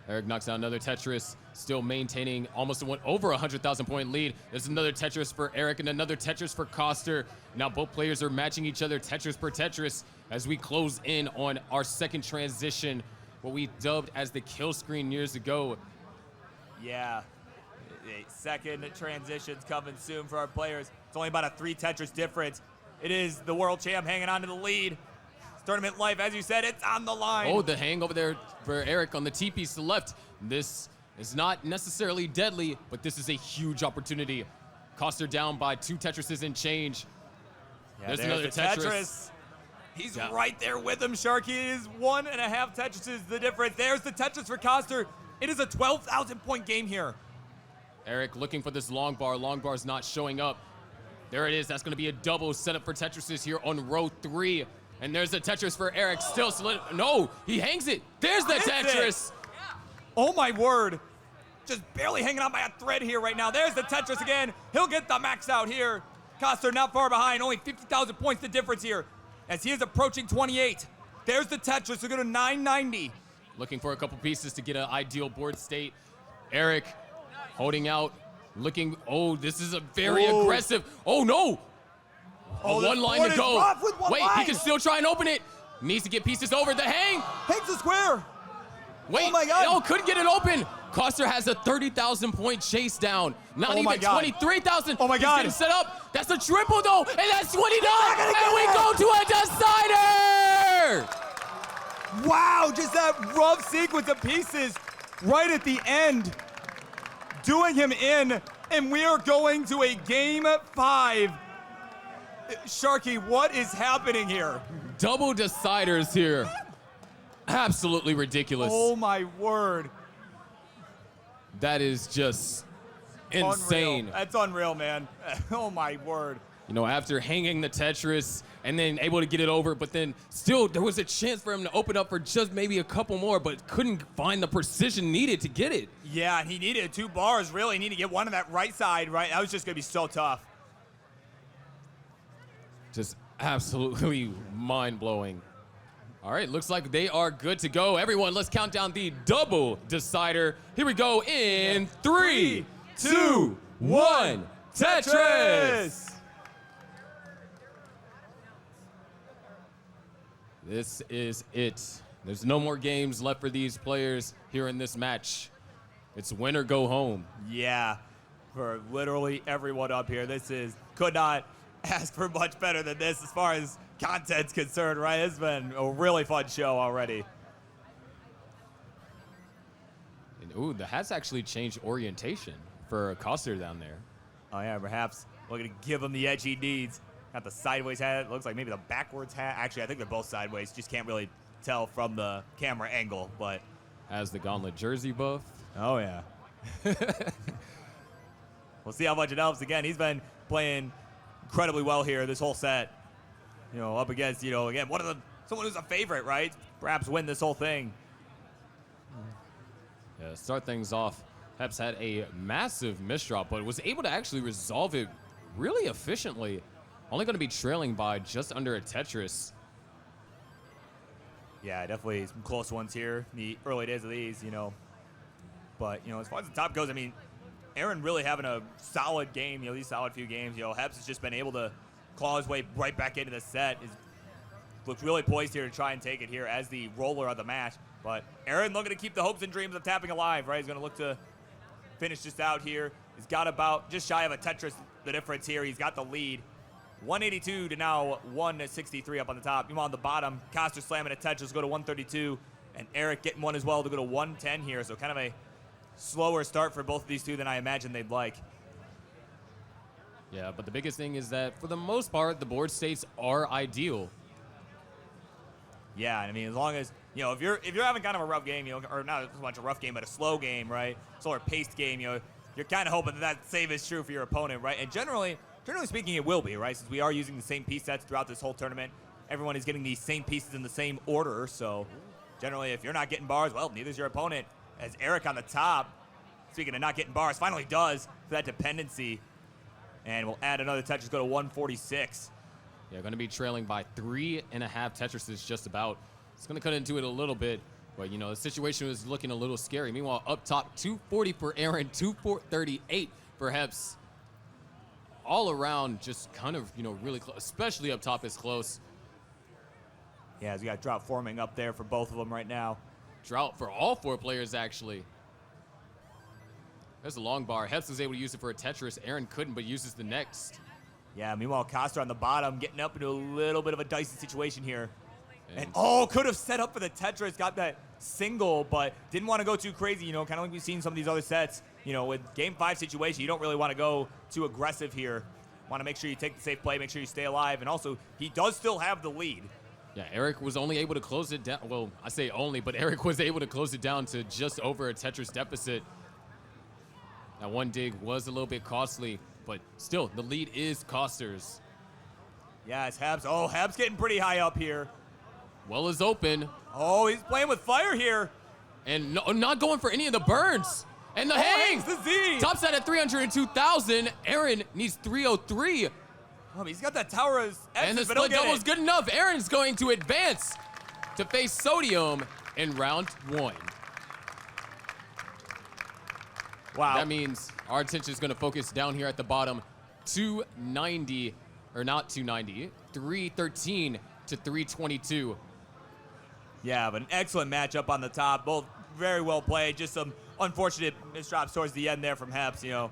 Eric knocks out another Tetris, still maintaining almost over 100,000 point lead. There's another Tetris for Eric and another Tetris for Koster. Now both players are matching each other Tetris per Tetris as we close in on our second transition, what we dubbed as the kill screen years ago. Yeah, second transition's coming soon for our players. It's only about a 3 Tetris difference. It is the world champ hanging on to the lead. Tournament life, as you said, it's on the line. Oh, the hang over there for Eric on the T-piece to the left. This is not necessarily deadly, but this is a huge opportunity. Koster down by 2 Tetrises and change. Yeah, there's another Tetris. He's right there with him, Sharky. It is 1.5 Tetrises the difference. There's the Tetris for Koster. It is a 12,000 point game here. Eric looking for this long bar. Long bar's not showing up. There it is. That's going to be a double setup for Tetrises here on row 3. And there's the Tetris for Eric. Still solid. No, he hangs it. There's the Tetris. Oh my word. Just barely hanging on by a thread here right now. There's the Tetris again. He'll get the max out here. Koster not far behind. Only 50,000 points the difference here as he is approaching 28. There's the Tetris. They're going to 990. Looking for a couple pieces to get an ideal board state. Eric holding out, looking, this is a very aggressive, no! One line to go. Wait, he can still try and open it. Needs to get pieces over the hang. Hangs the square. Wait, oh my God. Couldn't get it open. Koster has a 30,000 point chase down. Not even 23,000. Oh my God. He's getting set up. That's a triple though, and that's 29. And we go to a decider. Wow, just that rough sequence of pieces right at the end, doing him in, and we are going to a game 5. Sharky, what is happening here? Double deciders here. Absolutely ridiculous. Oh my word. That is just insane. Unreal. That's unreal, man. Oh, my word. You know, after hanging the Tetris and then able to get it over, but then still there was a chance for him to open up for just maybe a couple more, but couldn't find the precision needed to get it. Yeah, and he needed 2 bars, really. He needed to get one on that right side, right? That was just going to be so tough. Just absolutely mind-blowing. All right, looks like they are good to go. Everyone, let's count down the double decider. Here we go in 3, 2, 1, Tetris! This is it. There's no more games left for these players here in this match. It's win or go home. Yeah, for literally everyone up here. Could not ask for much better than this as far as content's concerned, right? It's been a really fun show already. And, ooh, the hat's actually changed orientation for Koster down there. Oh, yeah, perhaps looking to give him the edge he needs. Got the sideways hat. Looks like maybe the backwards hat. Actually, I think they're both sideways. Just can't really tell from the camera angle, but. Has the gauntlet jersey buff. Oh, yeah. We'll see how much it helps. Again, he's been playing incredibly well here this whole set. You know, up against, you know, again, someone who's a favorite, right? Perhaps win this whole thing. Yeah, start things off. Heps had a massive misdrop, but was able to actually resolve it really efficiently. Only going to be trailing by just under a Tetris. Yeah, definitely some close ones here in the early days of these, you know. But, you know, as far as the top goes, I mean, Aaron really having a solid game, you know, these solid few games. You know, Heps has just been able to claw his way right back into the set. Looks really poised here to try and take it here as the roller of the match. But Aaron looking to keep the hopes and dreams of tapping alive, right? He's going to look to finish this out here. He's got about just shy of a Tetris the difference here. He's got the lead. 182 to now 163 up on the top. Meanwhile, on the bottom, Koster slamming a Tetris, go to 132. And Eric getting one as well to go to 110 here. So kind of a slower start for both of these two than I imagine they'd like. Yeah, but the biggest thing is that for the most part, the board states are ideal. Yeah, I mean, as long as, you know, if you're having kind of a rough game, you know, or not so much a rough game, but a slow game, right? Slower paced game, you know, you're kind of hoping that same is true for your opponent, right? And generally speaking, it will be, right? Since we are using the same piece sets throughout this whole tournament, everyone is getting these same pieces in the same order. So generally, if you're not getting bars, well, neither's your opponent. As Eric on the top, speaking of not getting bars, finally does for that dependency. And we'll add another Tetris, go to 146. Yeah, going to be trailing by 3.5 Tetrises just about. It's going to cut into it a little bit, but, you know, the situation was looking a little scary. Meanwhile, up top, 240 for Aaron, 238 for Heps. All around, just kind of, you know, really close, especially up top is close. Yeah, as we got drought forming up there for both of them right now. Drought for all 4 players, actually. There's a long bar. Heps was able to use it for a Tetris. Aaron couldn't, but uses the next. Yeah, meanwhile, Koster on the bottom, getting up into a little bit of a dicey situation here. And could have set up for the Tetris, got that single, but didn't want to go too crazy, you know, kind of like we've seen some of these other sets. You know, with game 5 situation, you don't really want to go too aggressive here. Want to make sure you take the safe play, make sure you stay alive, and also, he does still have the lead. Yeah, Eric was only able to close it down. Well, I say only, but Eric was able to close it down to just over a Tetris deficit. That one dig was a little bit costly, but still, the lead is Koster's. Yeah, it's Heps. Oh, Heps getting pretty high up here. Well is open. Oh, he's playing with fire here. And not going for any of the burns. And the hangs. The Z. Top set at 302,000. Aaron needs 303. Oh, he's got that tower as X's, And the but he'll split get double is it. good enough. Aaron's going to advance to face Sodium in round 1. Wow. That means our attention is going to focus down here at the bottom. 290, or not 290, 313 to 322. Yeah, but an excellent matchup on the top. Both very well played. Just some unfortunate misdrops towards the end there from Heps. You know,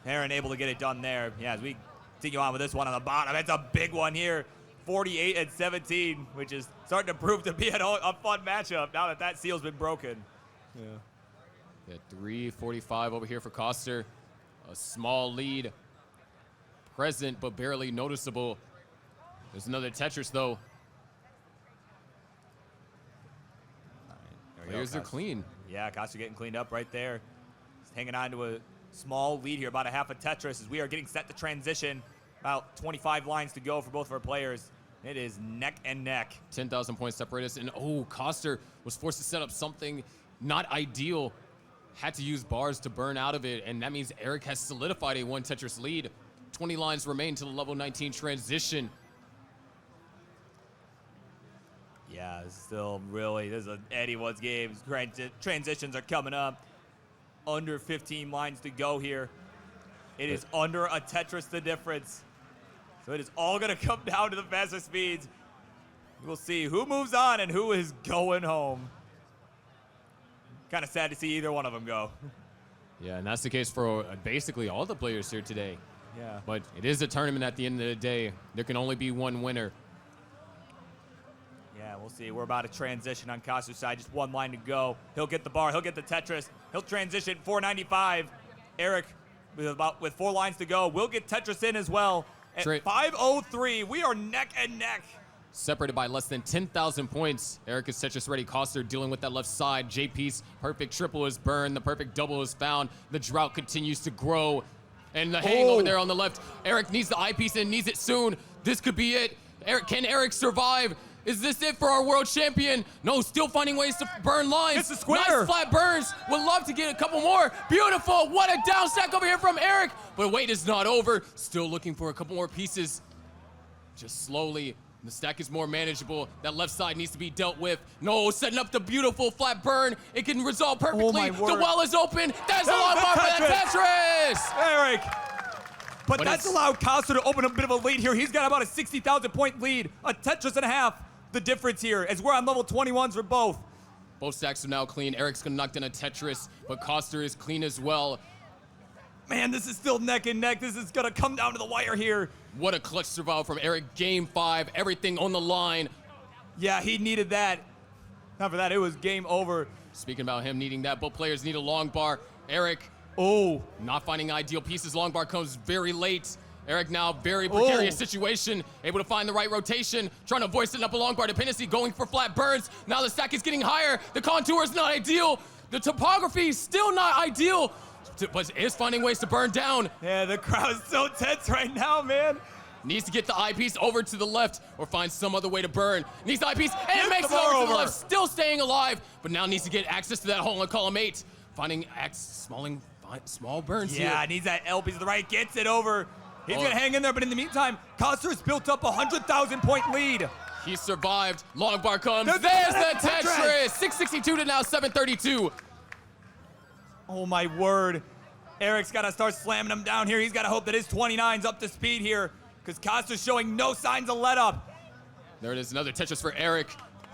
Aaron able to get it done there. Yeah, as we continue on with this one on the bottom. It's a big one here. 48 and 17, which is starting to prove to be a fun matchup now that that seal's been broken. Yeah, 345 over here for Koster. A small lead. Present, but barely noticeable. There's another Tetris, though. There we go, Players are Koster. clean. Yeah, Koster getting cleaned up right there. He's hanging on to a small lead here, about a half a Tetris, as we are getting set to transition. About 25 lines to go for both of our players. It is neck and neck. 10,000 points separate us. And Koster was forced to set up something not ideal. Had to use bars to burn out of it. And that means Eric has solidified a 1 Tetris lead. 20 lines remain to the level 19 transition. Yeah, this is still really, this is anyone's game. Transitions are coming up. Under 15 lines to go here. It is under a Tetris the difference. So it is all going to come down to the faster speeds. We'll see who moves on and who is going home. Kind of sad to see either one of them go. Yeah, and that's the case for basically all the players here today. Yeah. But it is a tournament at the end of the day. There can only be one winner. Yeah, we'll see. We're about to transition on Koster's side. Just 1 line to go. He'll get the bar. He'll get the Tetris. He'll transition 495. Eric, with 4 lines to go, will get Tetris in as well. At 5:03, we are neck and neck. Separated by less than 10,000 points. Eric is Tetris ready. Koster dealing with that left side. JP's perfect triple is burned. The perfect double is found. The drought continues to grow. And the hang over there on the left. Eric needs the eyepiece and needs it soon. This could be it. Can Eric survive? Is this it for our world champion? No, still finding ways to burn lines. It's a square. Nice flat burns. Would love to get a couple more. Beautiful. What a down stack over here from Eric. But wait is not over. Still looking for a couple more pieces. Just slowly. The stack is more manageable. That left side needs to be dealt with. No, setting up the beautiful flat burn. It can resolve perfectly. Oh my word. The well is open. That's a long bar for that Tetris. Eric. But that's allowed Koster to open a bit of a lead here. He's got about a 60,000 point lead. A Tetris and a half. The difference here as we're on level 21s for both. Both stacks are now clean. Eric's gonna knock down a Tetris, but Koster is clean as well. Man, this is still neck and neck. This is gonna come down to the wire here. What a clutch survival from Eric. Game 5, everything on the line. Yeah, he needed that. Not for that, it was game over. Speaking about him needing that, both players need a long bar. Eric, not finding ideal pieces. Long bar comes very late. Eric now very precarious situation, able to find the right rotation, trying to avoid setting up a long bar dependency, going for flat burns. Now the stack is getting higher. The contour is not ideal. The topography is still not ideal, but is finding ways to burn down. Yeah, the crowd's so tense right now, man. Needs to get the eyepiece over to the left or find some other way to burn. Needs the eyepiece and it makes it over to the left, still staying alive, but now needs to get access to that hole in column 8. Finding small burns here. Yeah, needs that L piece to the right, gets it over. He's gonna hang in there, but in the meantime, Koster has built up a 100,000 point lead. He survived. Long bar comes. There's the Tetris. 662 to now 732. Oh my word. Eric's gotta start slamming him down here. He's gotta hope that his 29's up to speed here, because Koster's showing no signs of let up. There it is, another Tetris for Eric.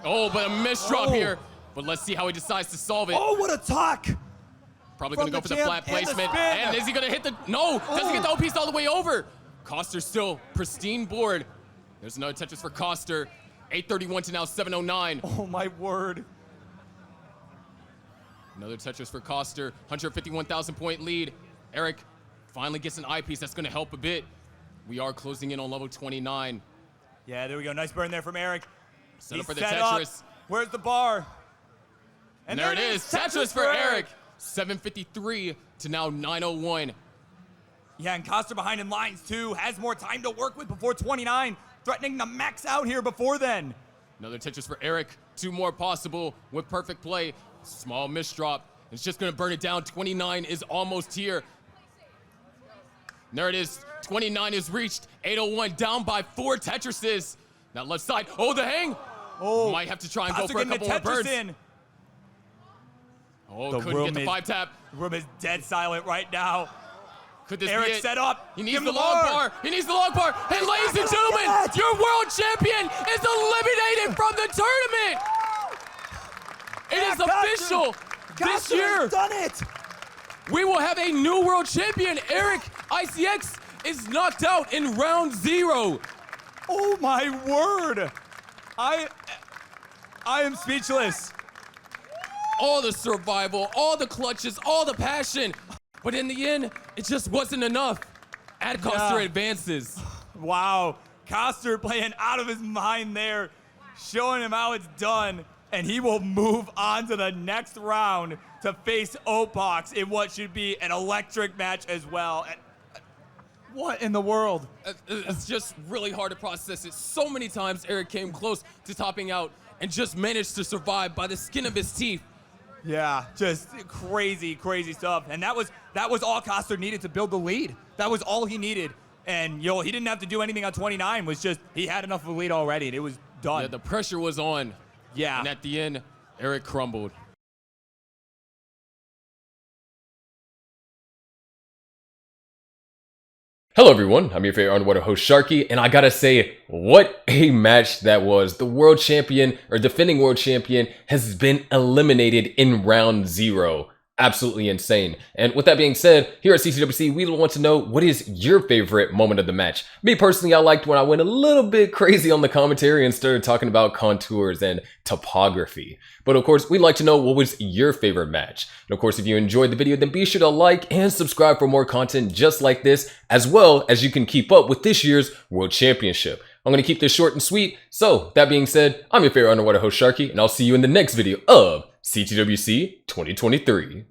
Oh, but a misdrop here. But let's see how he decides to solve it. Oh, what a talk. Probably gonna go for the flat placement. And is he gonna hit the, no, doesn't get the O piece all the way over. Koster still pristine board. There's another Tetris for Koster. 831 to now 709. Oh my word. Another Tetris for Koster, 151,000 point lead. Eric finally gets an eyepiece, that's gonna help a bit. We are closing in on level 29. Yeah, there we go, nice burn there from Eric. Set up for the Tetris. Where's the bar? And there it is, Tetris for Eric. 753 to now 901. Yeah, and Koster behind in lines too, has more time to work with before 29, threatening to max out here before then. Another Tetris for Eric, 2 more possible with perfect play. Small misdrop, it's just gonna burn it down. 29 is almost here. And there it is, 29 is reached. 801 down by 4 Tetrises. Now left side, the hang. Might have to try and Koster go for a couple more burns. Couldn't get the 5 tap. The room is dead silent right now. Could this Eric be it? set up. He needs the long bar. He needs the long bar. And ladies and gentlemen, your world champion is eliminated from the tournament. It is official. This year, done it. We will have a new world champion. EricICX is knocked out in round 0. Oh my word. I am speechless. All the survival, all the clutches, all the passion. But in the end, it just wasn't enough. Koster advances. Wow. Koster playing out of his mind there, showing him how it's done. and he will move on to the next round to face Opox in what should be an electric match as well. And what in the world? It's just really hard to process it. So many times Eric came close to topping out and just managed to survive by the skin of his teeth. Yeah, just crazy, crazy stuff. And that was all Koster needed to build the lead. That was all he needed. And he didn't have to do anything on 29. Was just he had enough of a lead already, and it was done. Yeah, the pressure was on. Yeah. And at the end, Eric crumbled. Hello everyone, I'm your favorite underwater host Sharky, and I gotta say, what a match that was. The world champion, or defending world champion, has been eliminated in round 0. Absolutely insane. And with that being said, here at CTWC, we want to know, what is your favorite moment of the match? Me personally, I liked when I went a little bit crazy on the commentary and started talking about contours and topography. But of course, we'd like to know, what was your favorite match? And of course, if you enjoyed the video, then be sure to like and subscribe for more content just like this, as well as you can keep up with this year's World Championship. I'm going to keep this short and sweet. So that being said, I'm your favorite underwater host Sharky, and I'll see you in the next video of CTWC 2023.